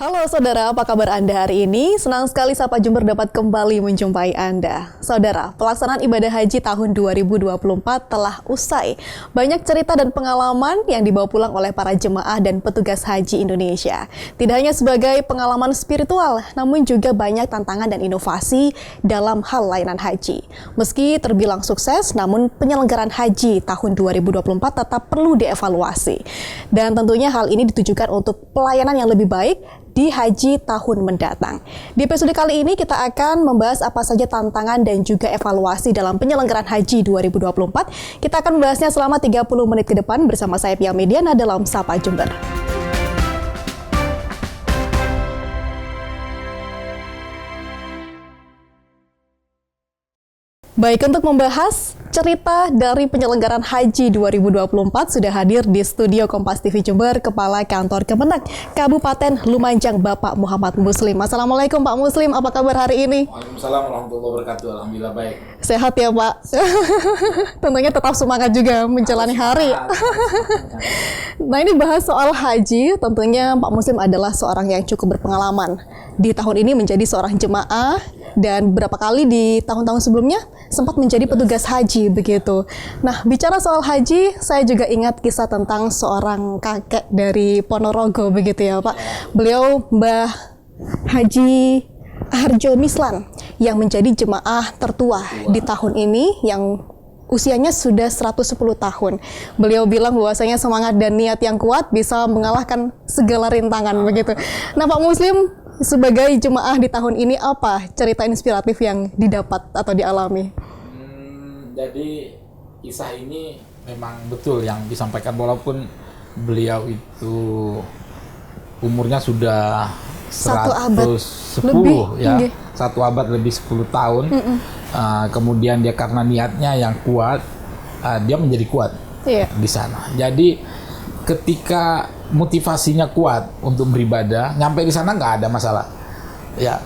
Halo saudara, apa kabar Anda hari ini? Senang sekali Sapa Jember dapat kembali menjumpai Anda. Saudara, pelaksanaan ibadah haji tahun 2024 telah usai. Banyak cerita dan pengalaman yang dibawa pulang oleh para jemaah dan petugas haji Indonesia. Tidak hanya sebagai pengalaman spiritual, namun juga banyak tantangan dan inovasi dalam hal layanan haji. Meski terbilang sukses, namun penyelenggaraan haji tahun 2024 tetap perlu dievaluasi. Dan tentunya hal ini ditujukan untuk pelayanan yang lebih baik di haji tahun mendatang. Di episode kali ini kita akan membahas apa saja tantangan dan juga evaluasi dalam penyelenggaraan haji 2024. Kita akan membahasnya selama 30 menit ke depan bersama saya Pia Mediana dalam Sapa Jember. Baik, untuk membahas cerita dari penyelenggaraan haji 2024 sudah hadir di studio Kompas TV Jember Kepala Kantor Kemenak Kabupaten Lumajang Bapak Muhammad Muslim. Assalamualaikum Pak Muslim, apa kabar hari ini? Waalaikumsalam warahmatullahi wabarakatuh. Alhamdulillah baik. Sehat ya Pak? Tentunya tetap semangat juga menjalani hari. Nah, ini bahas soal haji, tentunya Pak Muslim adalah seorang yang cukup berpengalaman. Di tahun ini menjadi seorang jemaah dan beberapa kali di tahun-tahun sebelumnya sempat menjadi petugas haji begitu. Nah, bicara soal haji, saya juga ingat kisah tentang seorang kakek dari Ponorogo begitu ya Pak. Beliau Mbah Haji Harjo Mislan yang menjadi jemaah tertua di tahun ini yang usianya sudah 110 tahun. Beliau bilang bahwasanya semangat dan niat yang kuat bisa mengalahkan segala rintangan begitu. Nah, Pak Muslim sebagai jemaah di tahun ini apa cerita inspiratif yang didapat atau dialami? Jadi kisah ini memang betul yang disampaikan, walaupun beliau itu umurnya sudah 110 lebih, ya, satu abad lebih 10 tahun. Kemudian dia karena niatnya yang kuat, dia menjadi kuat di sana. Jadi ketika motivasinya kuat untuk beribadah, nyampe di sana nggak ada masalah. Ya,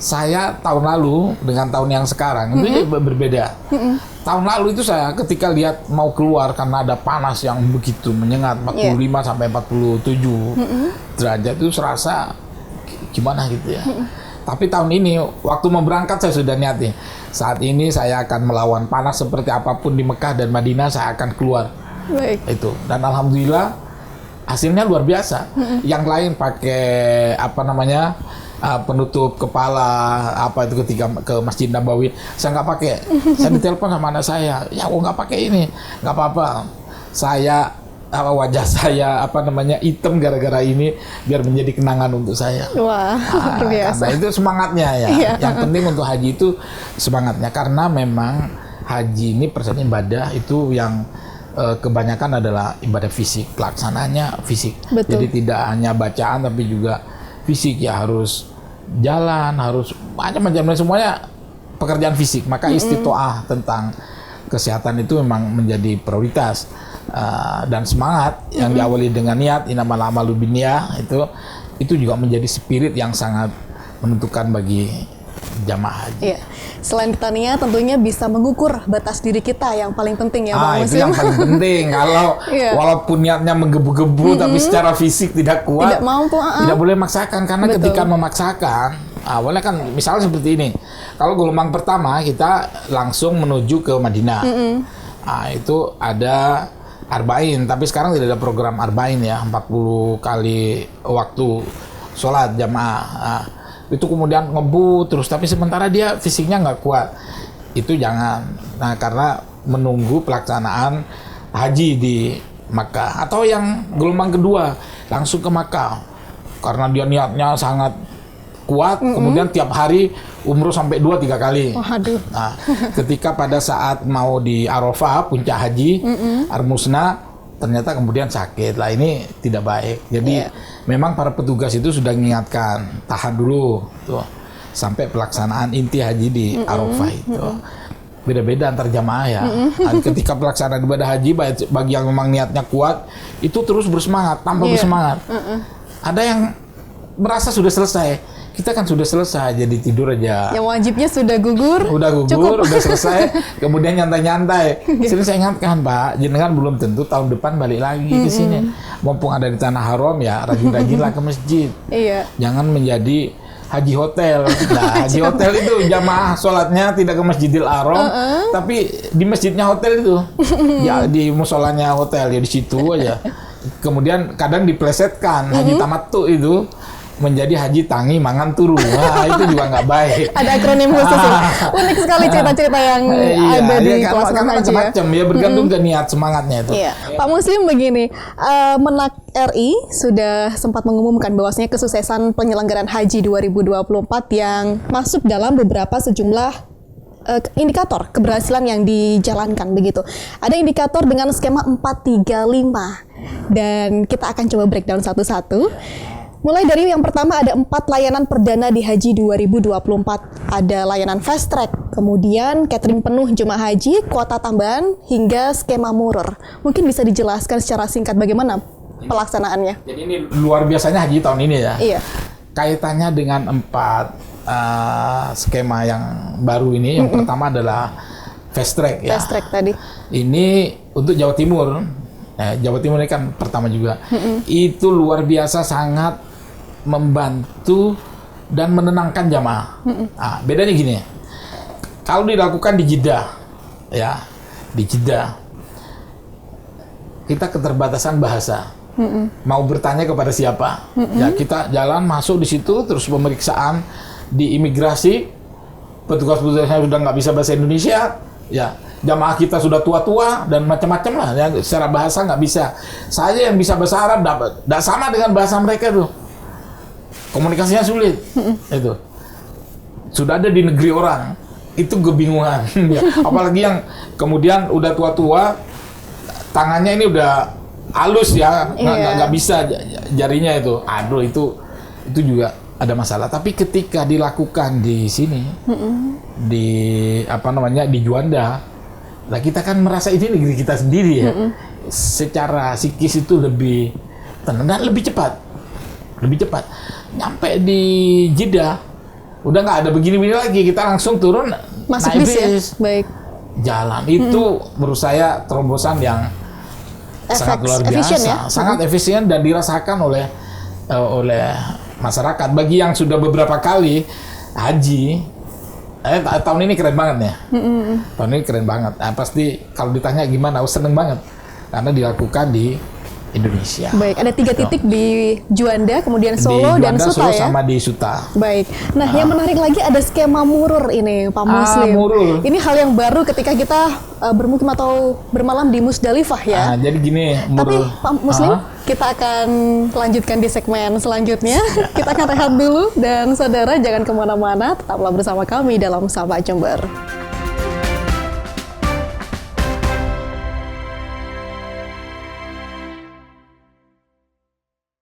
saya tahun lalu dengan tahun yang sekarang itu berbeda. Tahun lalu itu saya ketika lihat mau keluar karena ada panas yang begitu menyengat 45 sampai 47 derajat itu serasa gimana gitu ya. Tapi tahun ini waktu mau berangkat saya sudah niatin. Saat ini saya akan melawan panas seperti apapun di Mekah dan Madinah, saya akan keluar. Baik. Itu. Dan alhamdulillah hasilnya luar biasa. Yang lain pakai penutup kepala itu ketika ke Masjid Nabawi, saya nggak pakai. Saya ditelepon sama anak saya, ya kok nggak pakai ini, nggak apa-apa. Wajah saya hitam gara-gara ini biar menjadi kenangan untuk saya. Wah, luar biasa. Karena itu semangatnya ya. Yang penting untuk haji itu semangatnya, karena memang haji ini persen ibadah itu yang kebanyakan adalah ibadah fisik, pelaksananya fisik. Betul. Jadi tidak hanya bacaan tapi juga fisik, ya harus jalan, harus macam-macam, semuanya pekerjaan fisik. Maka istitoah tentang kesehatan itu memang menjadi prioritas. Dan semangat yang diawali dengan niat, innamal a'malu binniyah, itu juga menjadi spirit yang sangat menentukan bagi jamaah haji. Iya. Selain kita niat, tentunya bisa mengukur batas diri kita yang paling penting ya Pak Muslim. Itu yang paling penting. Kalau walaupun niatnya menggebu-gebu tapi secara fisik tidak kuat, tidak mampu, tidak boleh memaksakan, karena ketika memaksakan, awalnya kan misalnya seperti ini. Kalau gelombang pertama kita langsung menuju ke Madinah. Itu ada Arba'in, tapi sekarang tidak ada program Arba'in ya, 40 kali waktu sholat jamaah. Itu kemudian ngebut terus, tapi sementara dia fisiknya nggak kuat, itu jangan. Nah, karena menunggu pelaksanaan haji di Makkah. Atau yang gelombang kedua langsung ke Makkah, karena dia niatnya sangat kuat, kemudian tiap hari umroh sampai 2-3 kali. Nah, ketika pada saat mau di Arafah, puncak haji, Armusna, ternyata kemudian sakit. Lah, ini tidak baik. Jadi memang para petugas itu sudah mengingatkan, tahan dulu tuh sampai pelaksanaan inti haji di Arafah itu. Beda-beda antar jamaah ya. Ketika pelaksanaan ibadah haji, bagi yang memang niatnya kuat, itu terus bersemangat, tambah bersemangat. Ada yang merasa sudah selesai, kita kan sudah selesai, jadi tidur aja. Yang wajibnya sudah gugur. Udah gugur, cukup. udah selesai, kemudian nyantai-nyantai. Sering saya ingatkan, Pak, jenengan belum tentu tahun depan balik lagi ke sini. Mumpung ada di tanah haram ya, rajin-rajinlah ke masjid. Iya. Jangan menjadi haji hotel. Nah, haji hotel itu jamaah sholatnya tidak ke Masjidil Haram, tapi di masjidnya hotel itu. Ya di musolanya hotel ya di situ aja. Kemudian kadang diplesetkan haji tamattu itu menjadi haji tangi mangan turu. Wah, itu juga nggak baik. Ada akronim khusus ya. Unik sekali cerita-cerita yang ada di pelaksanaan haji ya. Macam-macam ya, bergantung ke niat semangatnya itu. Iya. Pak Muslim begini, Menak RI sudah sempat mengumumkan bahwasanya kesuksesan penyelenggaraan haji 2024 yang masuk dalam beberapa sejumlah indikator keberhasilan yang dijalankan begitu. Ada indikator dengan skema 435 dan kita akan coba breakdown satu-satu. Mulai dari yang pertama ada 4 layanan perdana di Haji 2024. Ada layanan fast track, kemudian catering penuh jemaah haji, kuota tambahan, hingga skema murur. Mungkin bisa dijelaskan secara singkat bagaimana pelaksanaannya? Jadi ini luar biasanya haji tahun ini ya. Iya. Kaitannya dengan 4 skema yang baru ini. Yang pertama adalah fast track ya. Fast track tadi. Ini untuk Jawa Timur. Jawa Timur ini kan pertama juga. Itu luar biasa sangat membantu dan menenangkan jamaah. Nah, bedanya gini, kalau dilakukan di Jeddah, ya di Jeddah, kita keterbatasan bahasa. Mau bertanya kepada siapa? Ya kita jalan masuk di situ, terus pemeriksaan di imigrasi, petugas-petugasnya sudah nggak bisa bahasa Indonesia, ya jamaah kita sudah tua-tua dan macam-macam lah, ya, secara bahasa nggak bisa. Saya yang bisa bahasa Arab nggak sama dengan bahasa mereka tuh. Komunikasinya sulit, itu. Sudah ada di negeri orang, itu kebingungan. Ya. Apalagi yang kemudian udah tua-tua, tangannya ini udah halus ya, nggak bisa jarinya itu. Aduh, itu juga ada masalah. Tapi ketika dilakukan di sini, di di Juanda, nah kita kan merasa ini negeri kita sendiri ya. Secara psikis itu lebih tenang dan lebih cepat. Nyampe di Jeddah, udah nggak ada begini-begini lagi, kita langsung turun masuk naik bis ya? bis. Baik. Jalan itu menurut saya terobosan yang sangat luar biasa, ya? Sangat efisien dan dirasakan oleh masyarakat. Bagi yang sudah beberapa kali haji, tahun ini keren banget ya. Tahun ini keren banget. Nah, pasti kalau ditanya gimana, seneng banget karena dilakukan di Indonesia. Baik, ada 3 titik di Juanda, kemudian Solo di dan Juanda, Suta Solo ya? sama di Suta. Baik. Nah, yang menarik lagi ada skema murur ini, Pak Muslim. Murur. Ini hal yang baru ketika kita bermukim atau bermalam di Musdalifah ya. Jadi gini, Tapi murur. Pak Muslim, kita akan lanjutkan di segmen selanjutnya. Kita akan rehat dulu dan saudara jangan kemana-mana, tetaplah bersama kami dalam Sapa Jember.